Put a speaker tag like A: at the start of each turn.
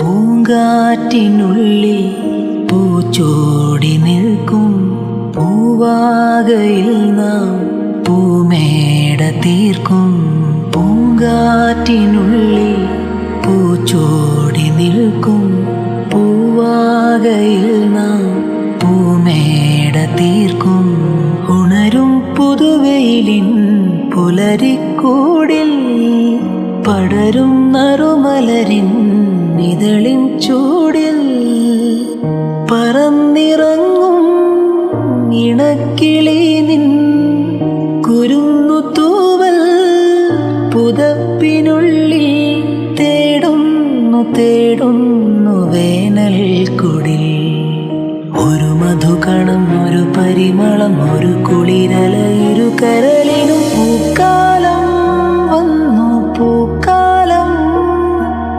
A: പൂങ്കാറ്റിനുള്ളിൽ പൂച്ചോടി നിൽക്കും പൂവാകയിൽ നാം പൂമേട തീർക്കും. പൂങ്കാറ്റിനുള്ളിൽ പൂച്ചോടി നിൽക്കും പൂവാകയിൽ നാം പൂമേട തീർക്കും. ഉണരും പുതുവെയിലിൻ പുലരിക്കൂടിൽ പടരും നറുമലരിൻ ഇതളിൻ ചൂടിൽ പറന്നിറങ്ങും ഇണക്കിളി നിൻ കുരുന്നു തൂവൽ പുതപ്പിനുള്ളിൽ തേടുന്നു തേടുന്നു വേനൽ കുടിൽ. ഒരു മധുകണം, ഒരു പരിമളം, ഒരു കുളിരല, ഇരു കരളിനും പൂക്കാ